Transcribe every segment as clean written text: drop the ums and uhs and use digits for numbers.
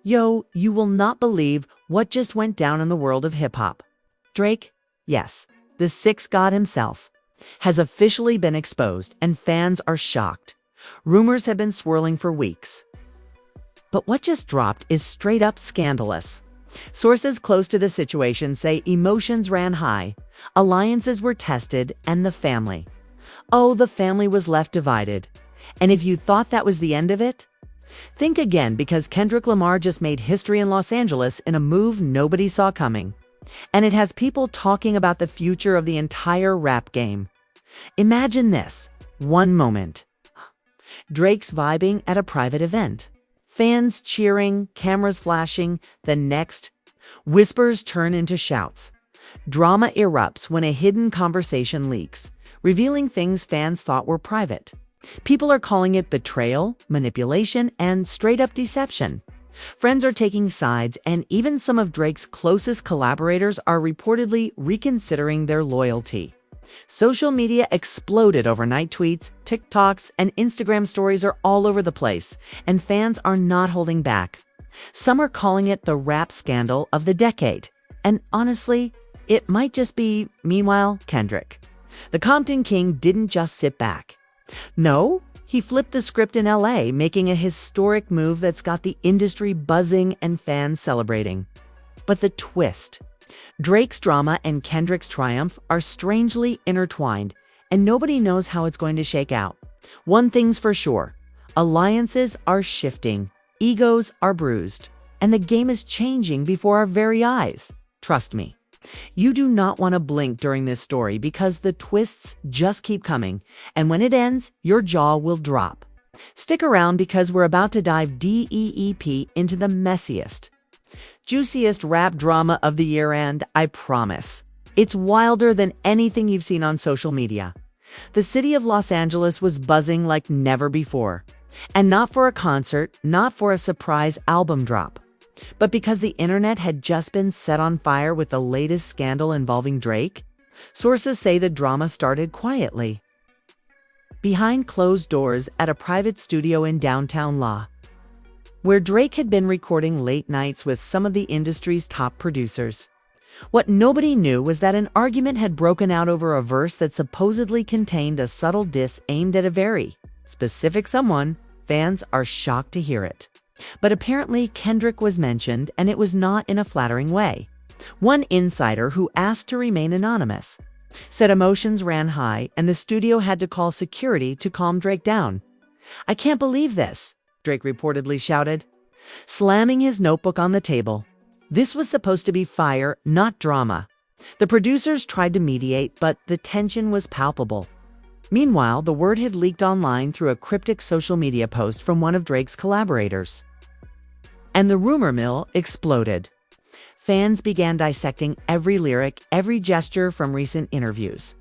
Yo, you will not believe what just went down in the world of hip-hop. Drake, yes, the Six God himself, has officially been exposed and fans are shocked. Rumors have been swirling for weeks. But what just dropped is straight up scandalous. Sources close to the situation say emotions ran high, alliances were tested, and the family was left divided. And if you thought that was the end of it, think again, because Kendrick Lamar just made history in Los Angeles in a move nobody saw coming. And it has people talking about the future of the entire rap game. Imagine this. One moment, Drake's vibing at a private event. Fans cheering, cameras flashing. The next, whispers turn into shouts. Drama erupts when a hidden conversation leaks, revealing things fans thought were private. People are calling it betrayal, manipulation, and straight-up deception. Friends are taking sides, and even some of Drake's closest collaborators are reportedly reconsidering their loyalty. Social media exploded overnight. Tweets, TikToks, and Instagram stories are all over the place, and fans are not holding back. Some are calling it the rap scandal of the decade. And honestly, it might just be. Meanwhile, Kendrick, the Compton King, didn't just sit back. No, he flipped the script in LA, making a historic move that's got the industry buzzing and fans celebrating. But the twist: Drake's drama and Kendrick's triumph are strangely intertwined, and nobody knows how it's going to shake out. One thing's for sure: alliances are shifting, egos are bruised, and the game is changing before our very eyes. Trust me. You do not want to blink during this story, because the twists just keep coming, and when it ends, your jaw will drop. Stick around, because we're about to dive deep into the messiest, juiciest rap drama of the year, and I promise, it's wilder than anything you've seen on social media. The city of Los Angeles was buzzing like never before, and not for a concert, not for a surprise album drop, but because the internet had just been set on fire with the latest scandal involving Drake. Sources say the drama started quietly, behind closed doors at a private studio in downtown La, where Drake had been recording late nights with some of the industry's top producers. What nobody knew was that an argument had broken out over a verse that supposedly contained a subtle diss aimed at a very specific someone. Fans are shocked to hear it. But apparently Kendrick was mentioned, and it was not in a flattering way. One insider, who asked to remain anonymous, said emotions ran high and the studio had to call security to calm Drake down. "I can't believe this," Drake reportedly shouted, slamming his notebook on the table. This was supposed to be fire, not drama. The producers tried to mediate, but the tension was palpable. Meanwhile, the word had leaked online through a cryptic social media post from one of Drake's collaborators, and the rumor mill exploded. Fans began dissecting every lyric, every gesture from recent interviews,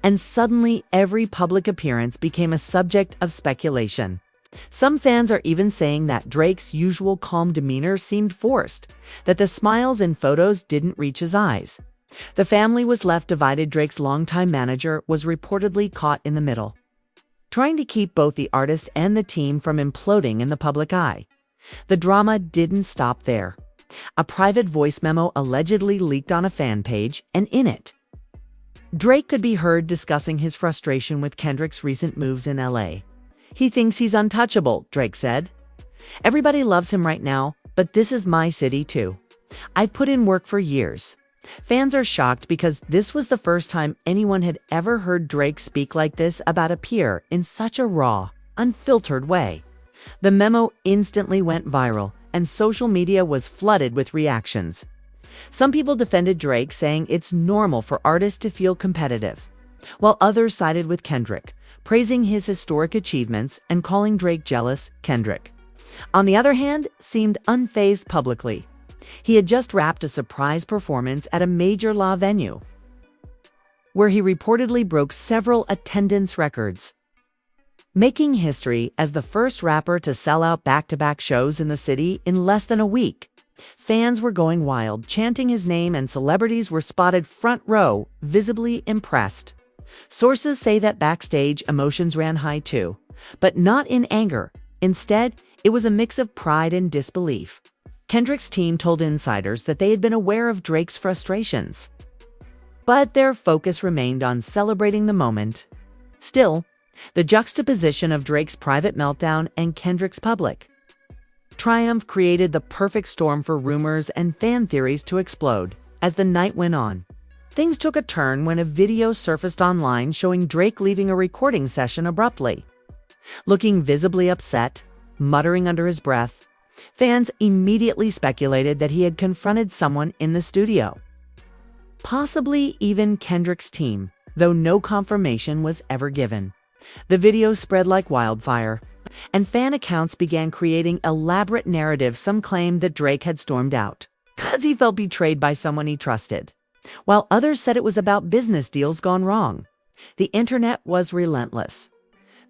and suddenly every public appearance became a subject of speculation. Some fans are even saying that Drake's usual calm demeanor seemed forced, that the smiles in photos didn't reach his eyes. The family was left divided. Drake's longtime manager was reportedly caught in the middle, trying to keep both the artist and the team from imploding in the public eye. The drama didn't stop there. A private voice memo allegedly leaked on a fan page, and in it, Drake could be heard discussing his frustration with Kendrick's recent moves in LA. "He thinks he's untouchable," Drake said. "Everybody loves him right now, but this is my city too. I've put in work for years." Fans are shocked because this was the first time anyone had ever heard Drake speak like this about a peer in such a raw, unfiltered way. The memo instantly went viral, and social media was flooded with reactions. Some people defended Drake, saying it's normal for artists to feel competitive, while others sided with Kendrick, praising his historic achievements and calling Drake jealous. Kendrick, on the other hand, seemed unfazed publicly. He had just wrapped a surprise performance at a major La venue, where he reportedly broke several attendance records, making history as the first rapper to sell out back-to-back shows in the city in less than a week. Fans were going wild, chanting his name, and celebrities were spotted front row, visibly impressed. Sources say that backstage emotions ran high too, but not in anger. Instead, it was a mix of pride and disbelief. Kendrick's team told insiders that they had been aware of Drake's frustrations, but their focus remained on celebrating the moment. Still, the juxtaposition of Drake's private meltdown and Kendrick's public triumph created the perfect storm for rumors and fan theories to explode. As the night went on, things took a turn when a video surfaced online showing Drake leaving a recording session abruptly. Looking visibly upset, muttering under his breath, fans immediately speculated that he had confronted someone in the studio, possibly even Kendrick's team, though no confirmation was ever given. The video spread like wildfire, and fan accounts began creating elaborate narratives. Some claimed that Drake had stormed out because he felt betrayed by someone he trusted, while others said it was about business deals gone wrong. The internet was relentless.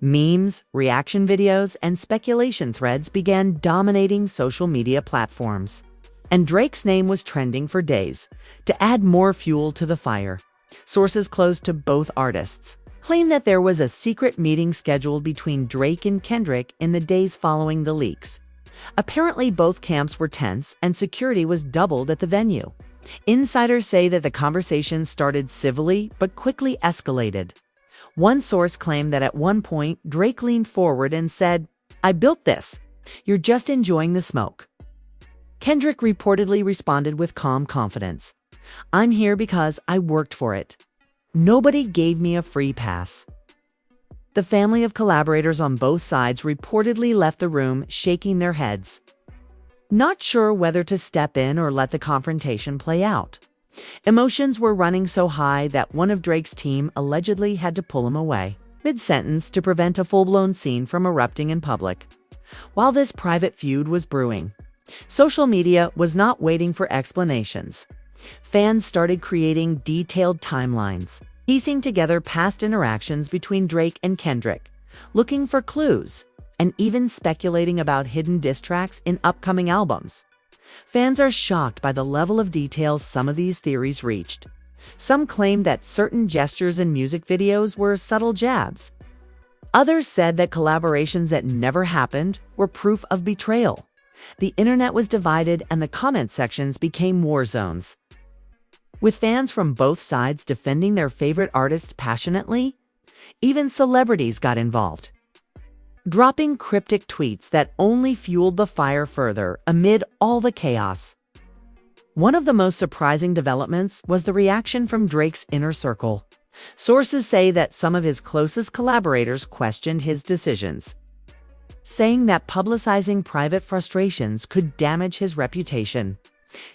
Memes, reaction videos, and speculation threads began dominating social media platforms, and Drake's name was trending for days. To add more fuel to the fire, sources close to both artists claim that there was a secret meeting scheduled between Drake and Kendrick in the days following the leaks. Apparently, both camps were tense, and security was doubled at the venue. Insiders say that the conversation started civilly but quickly escalated. One source claimed that at one point, Drake leaned forward and said, "I built this. You're just enjoying the smoke." Kendrick reportedly responded with calm confidence, "I'm here because I worked for it. Nobody gave me a free pass." The family of collaborators on both sides reportedly left the room shaking their heads, not sure whether to step in or let the confrontation play out. Emotions were running so high that one of Drake's team allegedly had to pull him away mid-sentence to prevent a full-blown scene from erupting in public. While this private feud was brewing, social media was not waiting for explanations. Fans started creating detailed timelines, piecing together past interactions between Drake and Kendrick, looking for clues, and even speculating about hidden diss tracks in upcoming albums. Fans are shocked by the level of detail some of these theories reached. Some claim that certain gestures in music videos were subtle jabs. Others said that collaborations that never happened were proof of betrayal. The internet was divided, and the comment sections became war zones, with fans from both sides defending their favorite artists passionately. Even celebrities got involved, dropping cryptic tweets that only fueled the fire further amid all the chaos. One of the most surprising developments was the reaction from Drake's inner circle. Sources say that some of his closest collaborators questioned his decisions, saying that publicizing private frustrations could damage his reputation.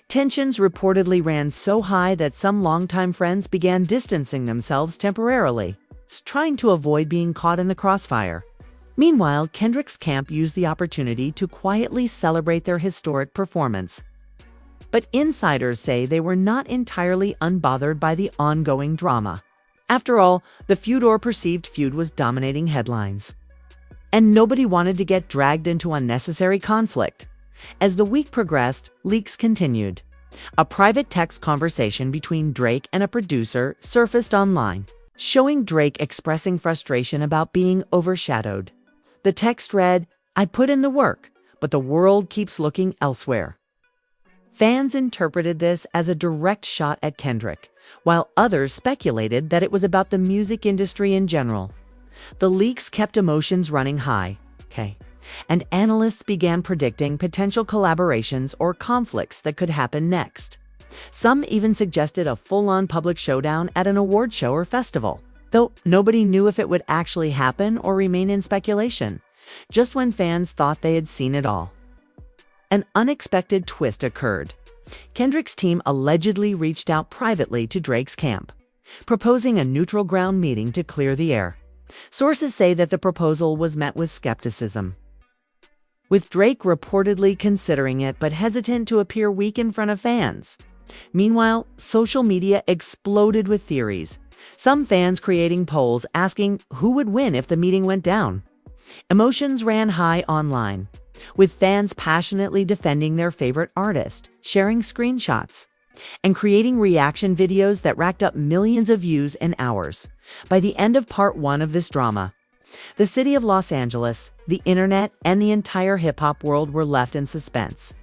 Tensions reportedly ran so high that some longtime friends began distancing themselves temporarily, trying to avoid being caught in the crossfire. Meanwhile, Kendrick's camp used the opportunity to quietly celebrate their historic performance. But insiders say they were not entirely unbothered by the ongoing drama. After all, the feud or perceived feud was dominating headlines, and nobody wanted to get dragged into unnecessary conflict. As the week progressed, leaks continued. A private text conversation between Drake and a producer surfaced online, showing Drake expressing frustration about being overshadowed. The text read, "I put in the work, but the world keeps looking elsewhere." Fans interpreted this as a direct shot at Kendrick, while others speculated that it was about the music industry in general. The leaks kept emotions running high, and analysts began predicting potential collaborations or conflicts that could happen next. Some even suggested a full-on public showdown at an award show or festival, though nobody knew if it would actually happen or remain in speculation. Just when fans thought they had seen it all, an unexpected twist occurred. Kendrick's team allegedly reached out privately to Drake's camp, proposing a neutral ground meeting to clear the air. Sources say that the proposal was met with skepticism, with Drake reportedly considering it but hesitant to appear weak in front of fans. Meanwhile, social media exploded with theories, some fans creating polls asking who would win if the meeting went down. Emotions ran high online, with fans passionately defending their favorite artist, sharing screenshots, and creating reaction videos that racked up millions of views in hours. By the end of part one of this drama, the city of Los Angeles, the internet, and the entire hip-hop world were left in suspense.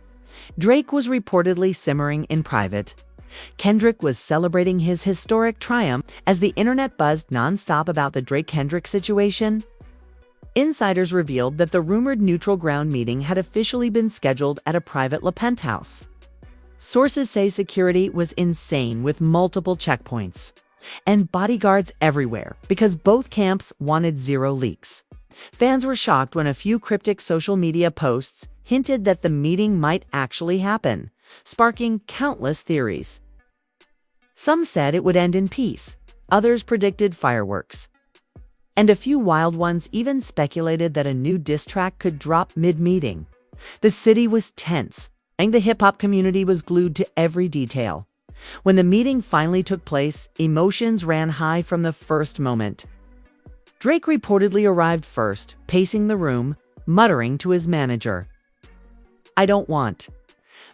Drake was reportedly simmering in private. Kendrick was celebrating his historic triumph as the internet buzzed nonstop about the Drake-Kendrick situation. Insiders revealed that the rumored neutral ground meeting had officially been scheduled at a private La Penthouse. Sources say security was insane with multiple checkpoints and bodyguards everywhere because both camps wanted zero leaks. Fans were shocked when a few cryptic social media posts hinted that the meeting might actually happen, sparking countless theories. Some said it would end in peace, others predicted fireworks. And a few wild ones even speculated that a new diss track could drop mid-meeting. The city was tense, and the hip-hop community was glued to every detail. When the meeting finally took place, emotions ran high from the first moment. Drake reportedly arrived first, pacing the room, muttering to his manager, "I don't want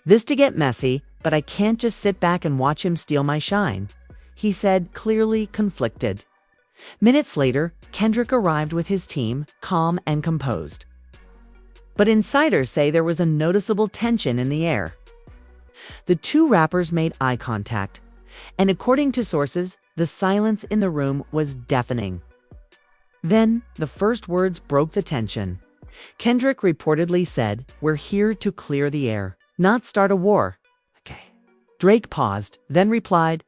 this to get messy, but I can't just sit back and watch him steal my shine," he said, clearly conflicted. Minutes later, Kendrick arrived with his team, calm and composed. But insiders say there was a noticeable tension in the air. The two rappers made eye contact, and according to sources, the silence in the room was deafening. Then, the first words broke the tension. Kendrick reportedly said, "We're here to clear the air, not start a war." Okay. Drake paused, then replied,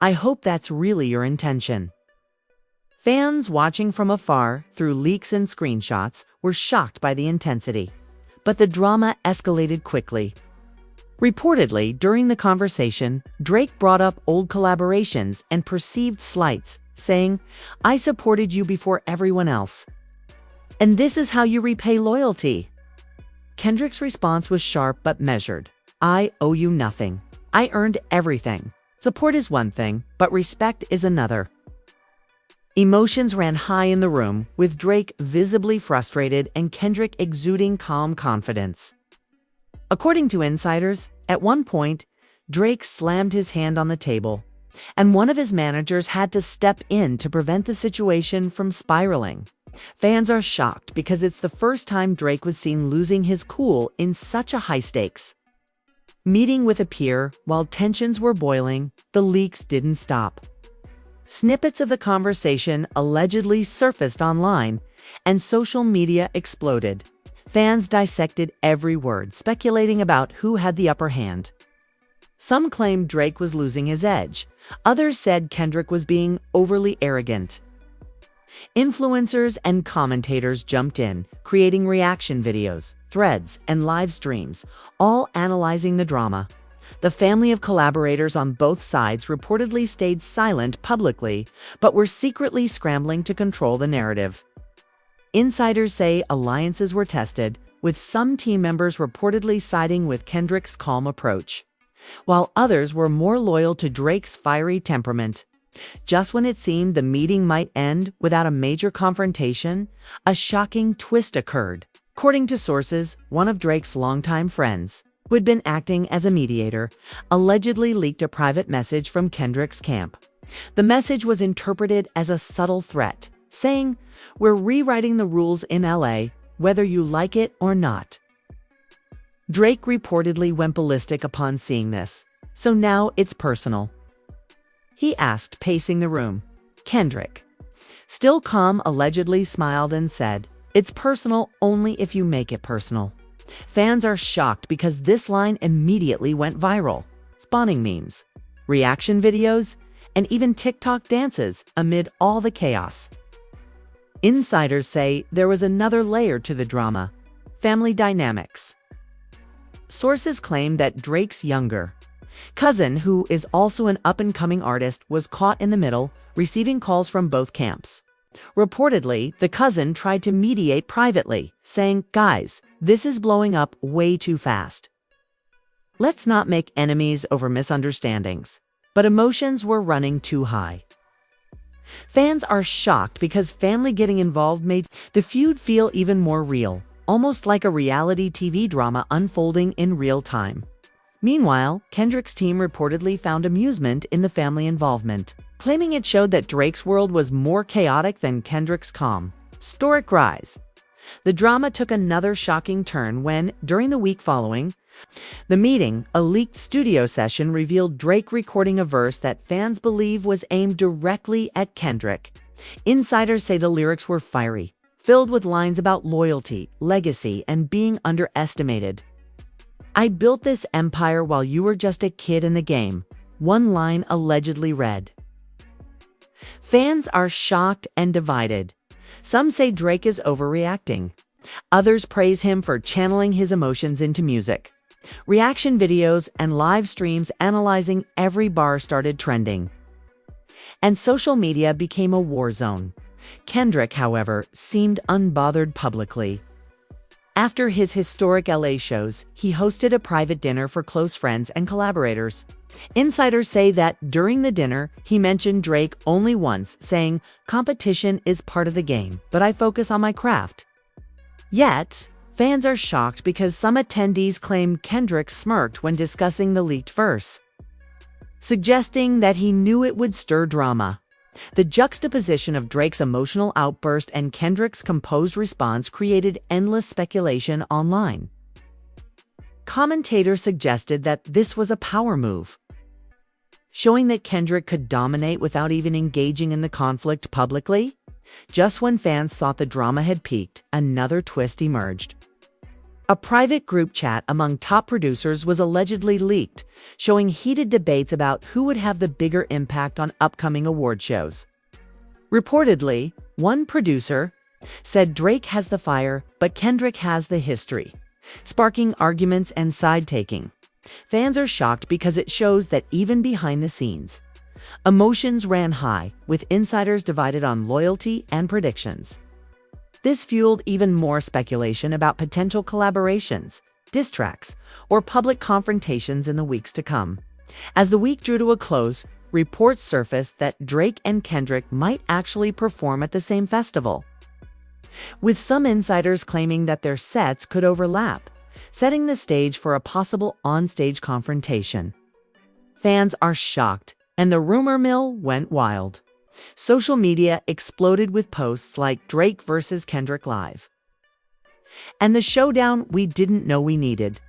"I hope that's really your intention." Fans watching from afar, through leaks and screenshots, were shocked by the intensity. But the drama escalated quickly. Reportedly, during the conversation, Drake brought up old collaborations and perceived slights, saying, "I supported you before everyone else. And this is how you repay loyalty." Kendrick's response was sharp but measured. "I owe you nothing. I earned everything. Support is one thing, but respect is another." Emotions ran high in the room, with Drake visibly frustrated and Kendrick exuding calm confidence. According to insiders, at one point, Drake slammed his hand on the table, and one of his managers had to step in to prevent the situation from spiraling. Fans are shocked because it's the first time Drake was seen losing his cool in such a high stakes meeting with a peer. While tensions were boiling, the leaks didn't stop. Snippets of the conversation allegedly surfaced online, and social media exploded. Fans dissected every word, speculating about who had the upper hand. Some claimed Drake was losing his edge. Others said Kendrick was being overly arrogant. Influencers and commentators jumped in, creating reaction videos, threads, and live streams, all analyzing the drama. The family of collaborators on both sides reportedly stayed silent publicly, but were secretly scrambling to control the narrative. Insiders say alliances were tested, with some team members reportedly siding with Kendrick's calm approach, while others were more loyal to Drake's fiery temperament. Just when it seemed the meeting might end without a major confrontation, a shocking twist occurred. According to sources, one of Drake's longtime friends, who had been acting as a mediator, allegedly leaked a private message from Kendrick's camp. The message was interpreted as a subtle threat, saying, "We're rewriting the rules in LA, whether you like it or not." Drake reportedly went ballistic upon seeing this. "So now it's personal?" he asked, pacing the room. Kendrick, still calm, allegedly smiled and said, "It's personal only if you make it personal." Fans are shocked because this line immediately went viral, spawning memes, reaction videos, and even TikTok dances amid all the chaos. Insiders say there was another layer to the drama: family dynamics. Sources claim that Drake's younger cousin, who is also an up-and-coming artist, was caught in the middle, receiving calls from both camps. Reportedly, the cousin tried to mediate privately, saying, "Guys, this is blowing up way too fast. Let's not make enemies over misunderstandings." But emotions were running too high. Fans are shocked because family getting involved made the feud feel even more real, almost like a reality TV drama unfolding in real time. Meanwhile, Kendrick's team reportedly found amusement in the family involvement, claiming it showed that Drake's world was more chaotic than Kendrick's calm, stoic rise. The drama took another shocking turn when, during the week following the meeting, a leaked studio session revealed Drake recording a verse that fans believe was aimed directly at Kendrick. Insiders say the lyrics were fiery, filled with lines about loyalty, legacy, and being underestimated. "I built this empire while you were just a kid in the game," one line allegedly read. Fans are shocked and divided. Some say Drake is overreacting. Others praise him for channeling his emotions into music. Reaction videos and live streams analyzing every bar started trending. And social media became a war zone. Kendrick, however, seemed unbothered publicly. After his historic LA shows, he hosted a private dinner for close friends and collaborators. Insiders say that during the dinner, he mentioned Drake only once, saying, "Competition is part of the game, but I focus on my craft." Yet, fans are shocked because some attendees claim Kendrick smirked when discussing the leaked verse, suggesting that he knew it would stir drama. The juxtaposition of Drake's emotional outburst and Kendrick's composed response created endless speculation online. Commentators suggested that this was a power move, showing that Kendrick could dominate without even engaging in the conflict publicly. Just when fans thought the drama had peaked, another twist emerged. A private group chat among top producers was allegedly leaked, showing heated debates about who would have the bigger impact on upcoming award shows. Reportedly, one producer said Drake has the fire, but Kendrick has the history, sparking arguments and side-taking. Fans are shocked because it shows that even behind the scenes, emotions ran high, with insiders divided on loyalty and predictions. This fueled even more speculation about potential collaborations, diss tracks, or public confrontations in the weeks to come. As the week drew to a close, reports surfaced that Drake and Kendrick might actually perform at the same festival, with some insiders claiming that their sets could overlap, setting the stage for a possible on-stage confrontation. Fans are shocked, and the rumor mill went wild. Social media exploded with posts like "Drake vs. Kendrick Live" and "the showdown we didn't know we needed."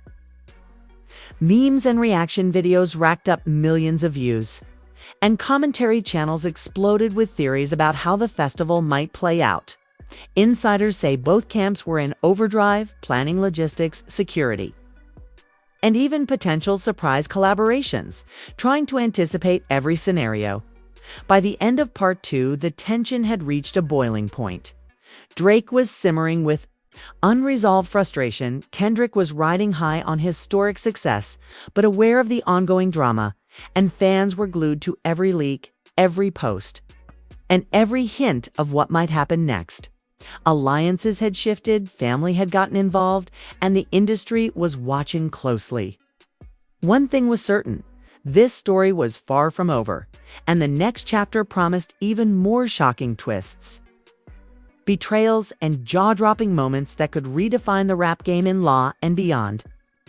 Memes and reaction videos racked up millions of views, and commentary channels exploded with theories about how the festival might play out. Insiders say both camps were in overdrive, planning logistics, security, and even potential surprise collaborations, trying to anticipate every scenario. By the end of part 2, the tension had reached a boiling point. Drake was simmering with unresolved frustration. Kendrick was riding high on historic success, but aware of the ongoing drama, and fans were glued to every leak, every post, and every hint of what might happen next. Alliances had shifted, family had gotten involved, and the industry was watching closely. One thing was certain: this story was far from over, and the next chapter promised even more shocking twists, betrayals, and jaw-dropping moments that could redefine the rap game in law and beyond.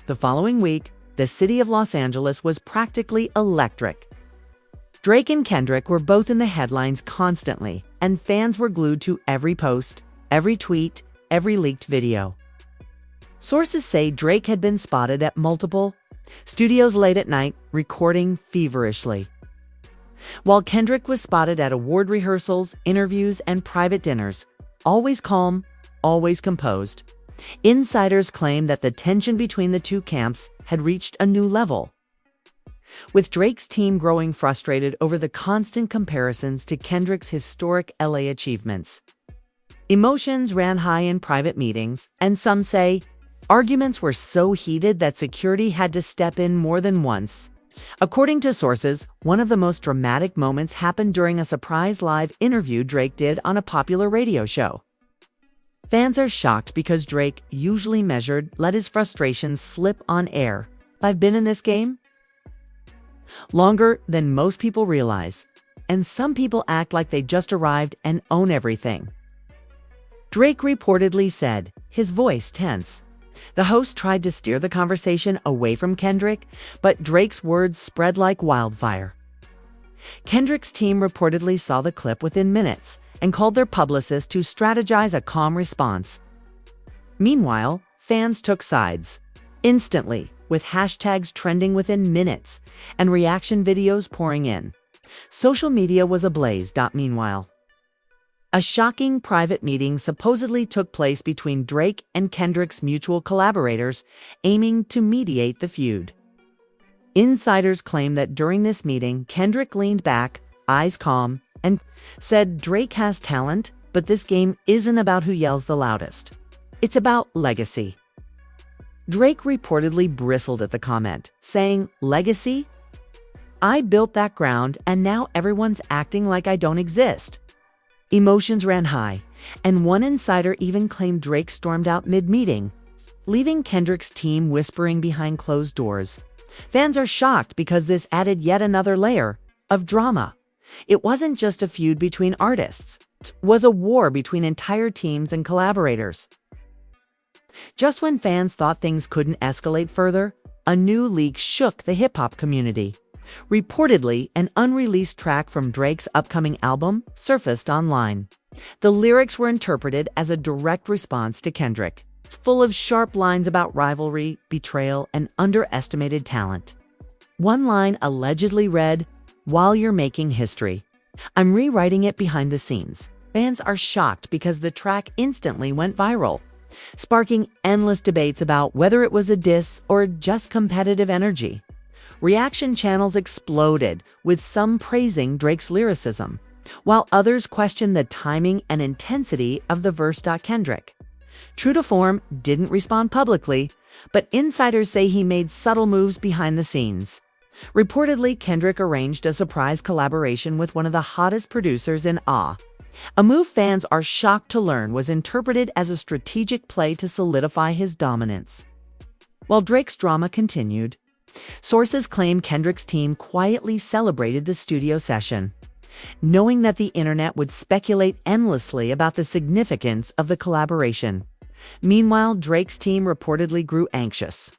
The following week, the city of Los Angeles was practically electric. Drake and Kendrick were both in the headlines constantly, and fans were glued to every post, every tweet, every leaked video. Sources say Drake had been spotted at multiple studios late at night, recording feverishly, while Kendrick was spotted at award rehearsals, interviews, and private dinners, always calm, always composed. Insiders claim that the tension between the two camps had reached a new level, with Drake's team growing frustrated over the constant comparisons to Kendrick's historic LA achievements. Emotions ran high in private meetings, and some say arguments were so heated that security had to step in more than once. According to sources, one of the most dramatic moments happened during a surprise live interview Drake did on a popular radio show. Fans are shocked because Drake, usually measured, let his frustrations slip on air. "I've been in this game longer than most people realize, and some people act like they just arrived and own everything," Drake reportedly said, his voice tense. The host tried to steer the conversation away from Kendrick, but Drake's words spread like wildfire. Kendrick's team reportedly saw the clip within minutes and called their publicist to strategize a calm response. Meanwhile, fans took sides instantly, with hashtags trending within minutes and reaction videos pouring in. Social media was ablaze. Meanwhile, a shocking private meeting supposedly took place between Drake and Kendrick's mutual collaborators, aiming to mediate the feud. Insiders claim that during this meeting, Kendrick leaned back, eyes calm, and said Drake has talent, but this game isn't about who yells the loudest. It's about legacy. Drake reportedly bristled at the comment, saying, "Legacy? I built that ground, and now everyone's acting like I don't exist." Emotions ran high, and one insider even claimed Drake stormed out mid-meeting, leaving Kendrick's team whispering behind closed doors. Fans are shocked because this added yet another layer of drama. It wasn't just a feud between artists. It was a war between entire teams and collaborators. Just when fans thought things couldn't escalate further, a new leak shook the hip-hop community. Reportedly, an unreleased track from Drake's upcoming album surfaced online. The lyrics were interpreted as a direct response to Kendrick, full of sharp lines about rivalry, betrayal, and underestimated talent. One line allegedly read, "While you're making history, I'm rewriting it behind the scenes." Fans are shocked because the track instantly went viral, sparking endless debates about whether it was a diss or just competitive energy. Reaction channels exploded, with some praising Drake's lyricism, while others questioned the timing and intensity of the verse. Kendrick, true to form, didn't respond publicly, but insiders say he made subtle moves behind the scenes. Reportedly, Kendrick arranged a surprise collaboration with one of the hottest producers in a move fans are shocked to learn was interpreted as a strategic play to solidify his dominance. While Drake's drama continued, sources claim Kendrick's team quietly celebrated the studio session, knowing that the internet would speculate endlessly about the significance of the collaboration. Meanwhile, Drake's team reportedly grew anxious,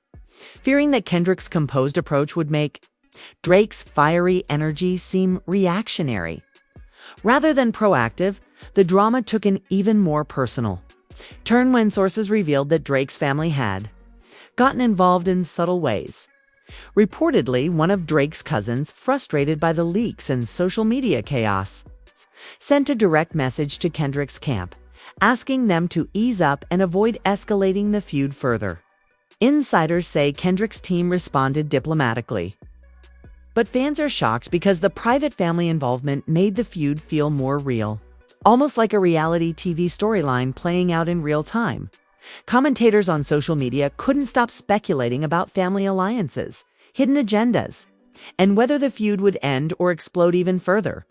fearing that Kendrick's composed approach would make Drake's fiery energy seem reactionary. Rather than proactive, the drama took an even more personal turn when sources revealed that Drake's family had gotten involved in subtle ways. Reportedly, one of Drake's cousins, frustrated by the leaks and social media chaos, sent a direct message to Kendrick's camp, asking them to ease up and avoid escalating the feud further. Insiders say Kendrick's team responded diplomatically. But fans are shocked because the private family involvement made the feud feel more real, almost like a reality TV storyline playing out in real time. Commentators on social media couldn't stop speculating about family alliances, hidden agendas, and whether the feud would end or explode even further.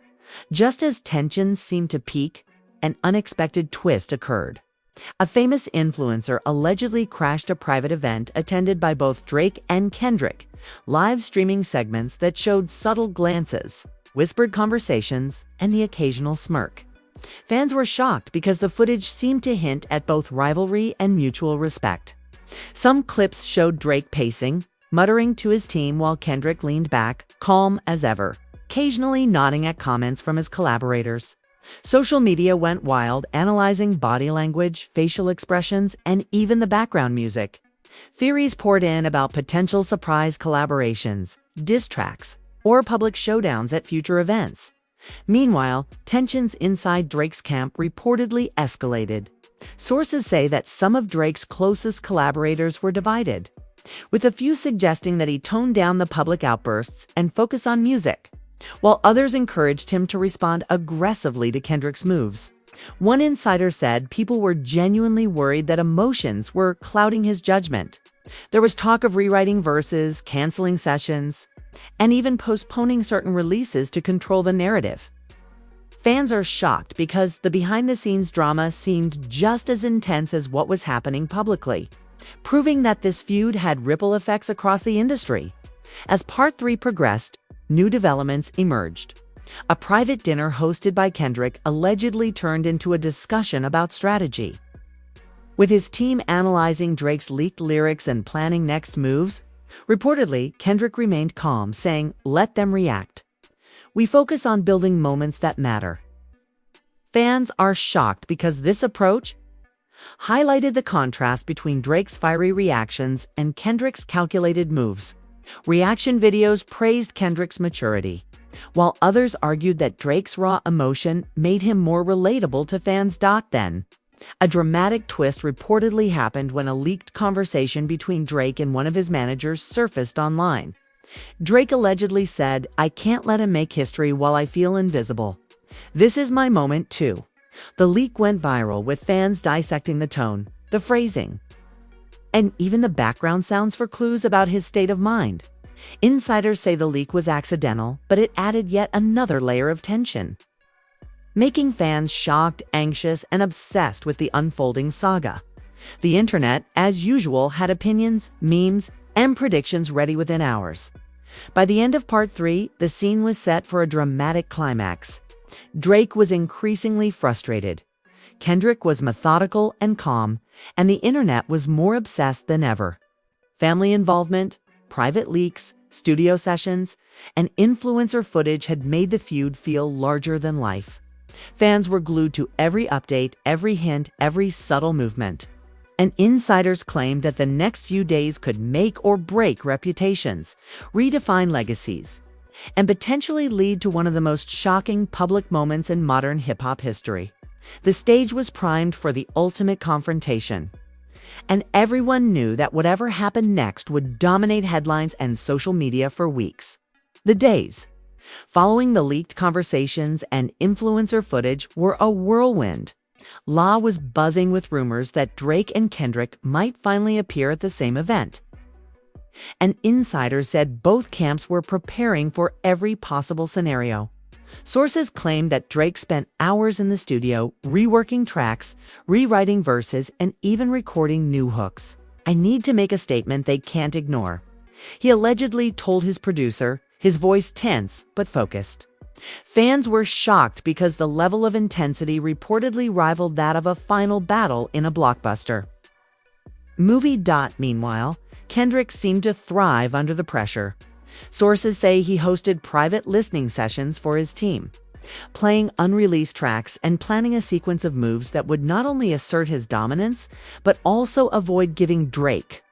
Just as tensions seemed to peak, an unexpected twist occurred. A famous influencer allegedly crashed a private event attended by both Drake and Kendrick, live streaming segments that showed subtle glances, whispered conversations, and the occasional smirk. Fans were shocked because the footage seemed to hint at both rivalry and mutual respect. Some clips showed Drake pacing, muttering to his team while Kendrick leaned back, calm as ever, occasionally nodding at comments from his collaborators. Social media went wild, analyzing body language, facial expressions, and even the background music. Theories poured in about potential surprise collaborations, diss tracks, or public showdowns at future events. Meanwhile, tensions inside Drake's camp reportedly escalated. Sources say that some of Drake's closest collaborators were divided, with a few suggesting that he tone down the public outbursts and focus on music, while others encouraged him to respond aggressively to Kendrick's moves. One insider said people were genuinely worried that emotions were clouding his judgment. There was talk of rewriting verses, canceling sessions, and even postponing certain releases to control the narrative. Fans are shocked because the behind-the-scenes drama seemed just as intense as what was happening publicly, proving that this feud had ripple effects across the industry. As Part 3 progressed, new developments emerged. A private dinner hosted by Kendrick allegedly turned into a discussion about strategy. With his team analyzing Drake's leaked lyrics and planning next moves, reportedly, Kendrick remained calm, saying, "Let them react. We focus on building moments that matter." Fans are shocked because this approach, highlighted the contrast between Drake's fiery reactions and Kendrick's calculated moves. Reaction videos praised Kendrick's maturity, while others argued that Drake's raw emotion made him more relatable to fans. Then, a dramatic twist reportedly happened when a leaked conversation between Drake and one of his managers surfaced online. Drake allegedly said, "I can't let him make history while I feel invisible. This is my moment too." The leak went viral, with fans dissecting the tone, the phrasing, and even the background sounds for clues about his state of mind. Insiders say the leak was accidental, but it added yet another layer of tension, making fans shocked, anxious, and obsessed with the unfolding saga. The internet, as usual, had opinions, memes, and predictions ready within hours. By the end of Part 3, the scene was set for a dramatic climax. Drake was increasingly frustrated. Kendrick was methodical and calm, and the internet was more obsessed than ever. Family involvement, private leaks, studio sessions, and influencer footage had made the feud feel larger than life. Fans were glued to every update, every hint, every subtle movement. And insiders claimed that the next few days could make or break reputations, redefine legacies, and potentially lead to one of the most shocking public moments in modern hip-hop history. The stage was primed for the ultimate confrontation, and everyone knew that whatever happened next would dominate headlines and social media for weeks. The days following the leaked conversations and influencer footage were a whirlwind. Law was buzzing with rumors that Drake and Kendrick might finally appear at the same event. And insiders said both camps were preparing for every possible scenario. Sources claimed that Drake spent hours in the studio reworking tracks, rewriting verses, and even recording new hooks. "I need to make a statement they can't ignore," he allegedly told his producer, his voice tense but focused. Fans were shocked because the level of intensity reportedly rivaled that of a final battle in a blockbuster movie. Meanwhile, Kendrick seemed to thrive under the pressure. Sources say he hosted private listening sessions for his team, playing unreleased tracks and planning a sequence of moves that would not only assert his dominance, but also avoid giving Drake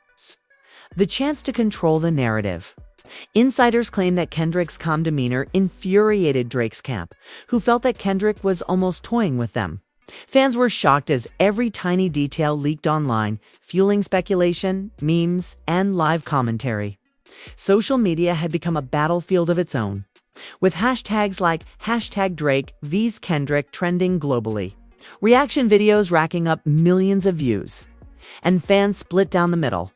the chance to control the narrative. Insiders claim that Kendrick's calm demeanor infuriated Drake's camp, who felt that Kendrick was almost toying with them. Fans were shocked as every tiny detail leaked online, fueling speculation, memes, and live commentary. Social media had become a battlefield of its own, with hashtags like #Drake vs Kendrick trending globally, reaction videos racking up millions of views, and fans split down the middle.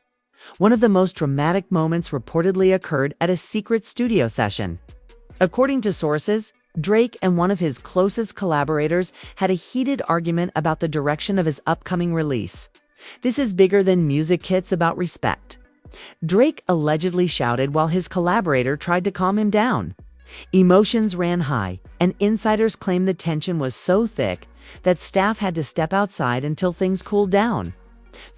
One of the most dramatic moments reportedly occurred at a secret studio session. According to sources, Drake and one of his closest collaborators had a heated argument about the direction of his upcoming release. "This is bigger than music hits about respect," Drake allegedly shouted while his collaborator tried to calm him down. Emotions ran high, and insiders claimed the tension was so thick that staff had to step outside until things cooled down.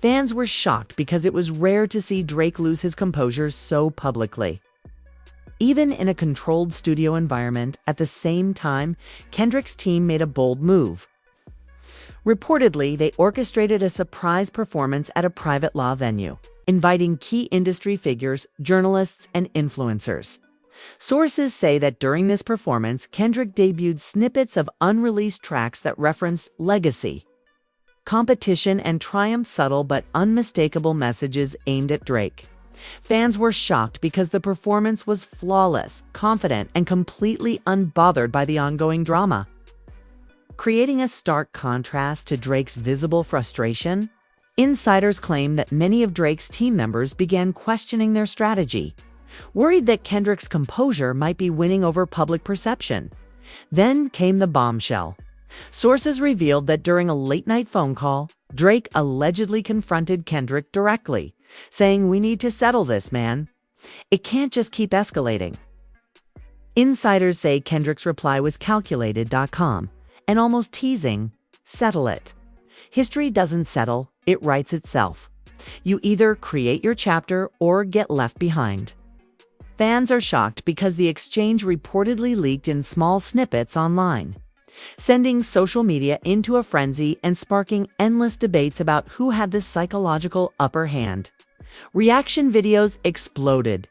Fans were shocked because it was rare to see Drake lose his composure so publicly. Even in a controlled studio environment, at the same time, Kendrick's team made a bold move. Reportedly, they orchestrated a surprise performance at a private law venue, inviting key industry figures, journalists, and influencers. Sources say that during this performance, Kendrick debuted snippets of unreleased tracks that referenced legacy, competition, and triumph, subtle but unmistakable messages aimed at Drake. Fans were shocked because the performance was flawless, confident, and completely unbothered by the ongoing drama, creating a stark contrast to Drake's visible frustration. Insiders claim that many of Drake's team members began questioning their strategy, worried that Kendrick's composure might be winning over public perception. Then came the bombshell. Sources revealed that during a late-night phone call, Drake allegedly confronted Kendrick directly, saying, "We need to settle this, man. It can't just keep escalating." Insiders say Kendrick's reply was calculated. And almost teasing, "Settle it. History doesn't settle, it writes itself. You either create your chapter or get left behind." Fans are shocked because the exchange reportedly leaked in small snippets online. sending social media into a frenzy and sparking endless debates about who had the psychological upper hand. Reaction videos exploded,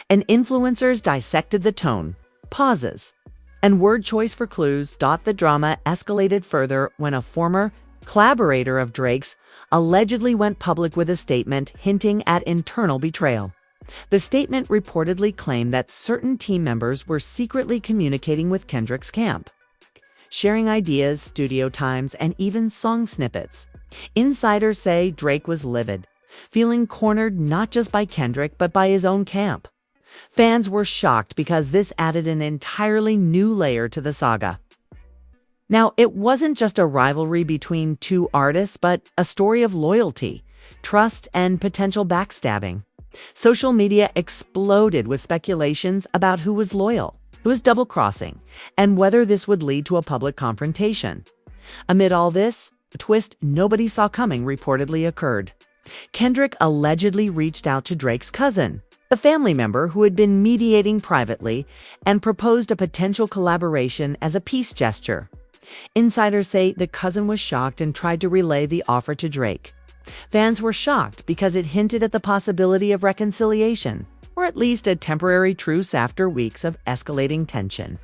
and influencers dissected the tone, pauses, and word choice for clues. The drama escalated further when a former collaborator of Drake's allegedly went public with a statement hinting at internal betrayal. The statement reportedly claimed that certain team members were secretly communicating with Kendrick's camp, sharing ideas, studio times, and even song snippets. Insiders say Drake was livid, feeling cornered not just by Kendrick but by his own camp. Fans were shocked because this added an entirely new layer to the saga. Now, it wasn't just a rivalry between two artists, but a story of loyalty, trust, and potential backstabbing. Social media exploded with speculations about who was loyal, who was double-crossing, and whether this would lead to a public confrontation. Amid all this, a twist nobody saw coming reportedly occurred. Kendrick allegedly reached out to Drake's cousin, a family member who had been mediating privately, and proposed a potential collaboration as a peace gesture. Insiders say the cousin was shocked and tried to relay the offer to Drake. Fans were shocked because it hinted at the possibility of reconciliation, or at least a temporary truce after weeks of escalating tension.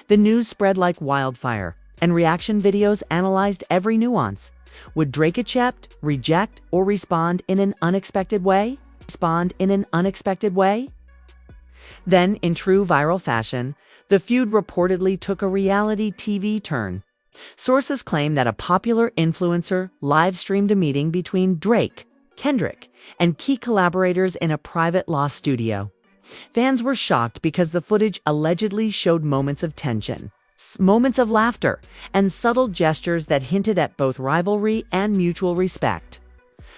The news spread like wildfire, and reaction videos analyzed every nuance. Would Drake accept, reject, or respond in an unexpected way? Then, in true viral fashion, the feud reportedly took a reality TV turn. Sources claim that a popular influencer live-streamed a meeting between Drake, Kendrick, and key collaborators in a private law studio. Fans were shocked because the footage allegedly showed moments of tension, moments of laughter, and subtle gestures that hinted at both rivalry and mutual respect.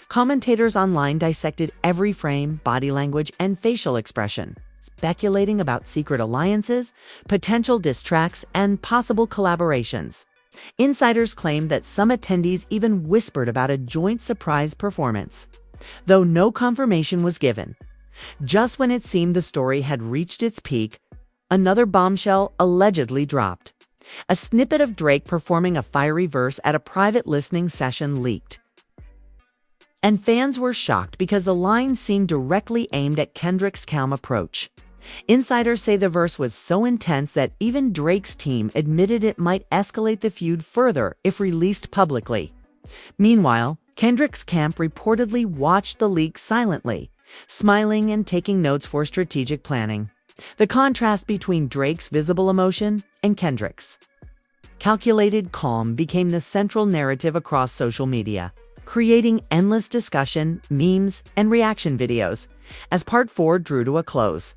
Commentators online dissected every frame, body language, and facial expression, speculating about secret alliances, potential diss tracks, and possible collaborations. Insiders claimed that some attendees even whispered about a joint surprise performance, though no confirmation was given. Just when it seemed the story had reached its peak, another bombshell allegedly dropped. A snippet of Drake performing a fiery verse at a private listening session leaked, and fans were shocked because the line seemed directly aimed at Kendrick's calm approach. Insiders say the verse was so intense that even Drake's team admitted it might escalate the feud further if released publicly. Meanwhile, Kendrick's camp reportedly watched the leak silently, smiling and taking notes for strategic planning. The contrast between Drake's visible emotion and Kendrick's calculated calm became the central narrative across social media, creating endless discussion, memes, and reaction videos as Part 4 drew to a close.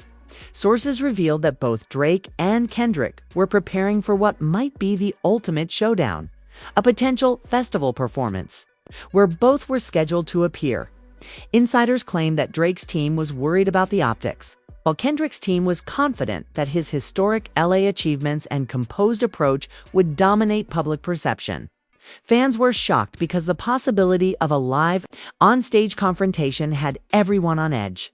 Sources revealed that both Drake and Kendrick were preparing for what might be the ultimate showdown, a potential festival performance, where both were scheduled to appear. Insiders claim that Drake's team was worried about the optics, while Kendrick's team was confident that his historic LA achievements and composed approach would dominate public perception. Fans were shocked because the possibility of a live, on-stage confrontation had everyone on edge,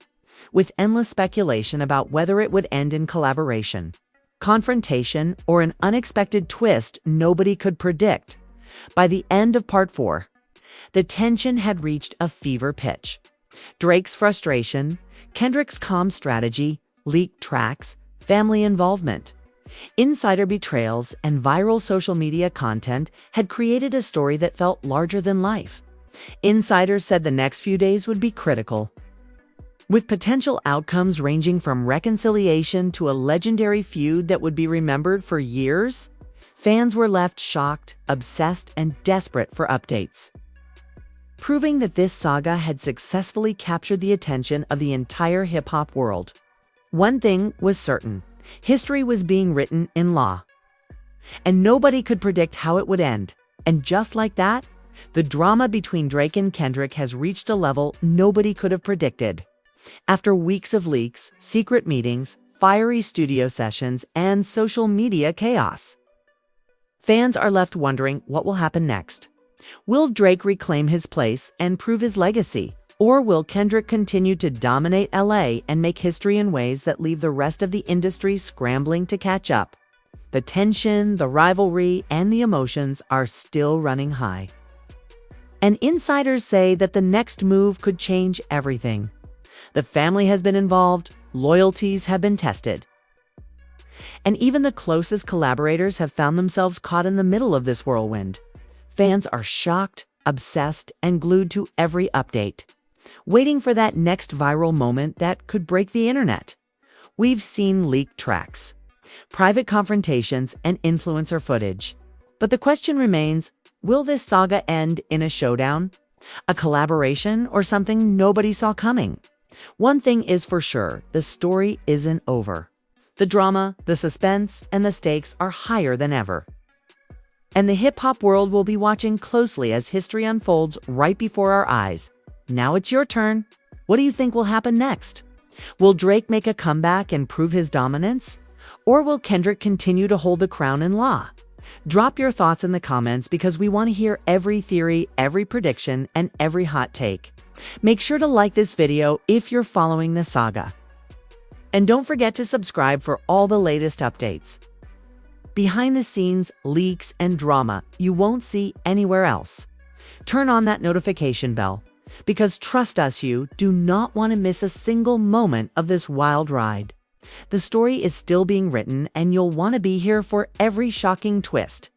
with endless speculation about whether it would end in collaboration, confrontation, or an unexpected twist nobody could predict. By the end of Part 4, the tension had reached a fever pitch. Drake's frustration, Kendrick's calm strategy, leaked tracks, family involvement, insider betrayals, and viral social media content had created a story that felt larger than life. Insiders said the next few days would be critical, with potential outcomes ranging from reconciliation to a legendary feud that would be remembered for years. Fans were left shocked, obsessed, and desperate for updates, proving that this saga had successfully captured the attention of the entire hip-hop world. One thing was certain: history was being written in law, and nobody could predict how it would end. And just like that, the drama between Drake and Kendrick has reached a level nobody could have predicted. After weeks of leaks, secret meetings, fiery studio sessions, and social media chaos, fans are left wondering what will happen next. Will Drake reclaim his place and prove his legacy? Or will Kendrick continue to dominate LA and make history in ways that leave the rest of the industry scrambling to catch up? The tension, the rivalry, and the emotions are still running high. And insiders say that the next move could change everything. The family has been involved, loyalties have been tested. And even the closest collaborators have found themselves caught in the middle of this whirlwind. Fans are shocked, obsessed, and glued to every update, waiting for that next viral moment that could break the internet. We've seen leaked tracks, private confrontations, and influencer footage. But the question remains, will this saga end in a showdown, a collaboration, or something nobody saw coming? One thing is for sure, the story isn't over. The drama, the suspense, and the stakes are higher than ever. And the hip-hop world will be watching closely as history unfolds right before our eyes. Now it's your turn. What do you think will happen next? Will Drake make a comeback and prove his dominance? Or will Kendrick continue to hold the crown in law? Drop your thoughts in the comments because we want to hear every theory, every prediction, and every hot take. Make sure to like this video if you're following the saga. And don't forget to subscribe for all the latest updates. Behind the scenes, leaks, and drama you won't see anywhere else. Turn on that notification bell, because trust us, you do not want to miss a single moment of this wild ride. The story is still being written, and you'll want to be here for every shocking twist.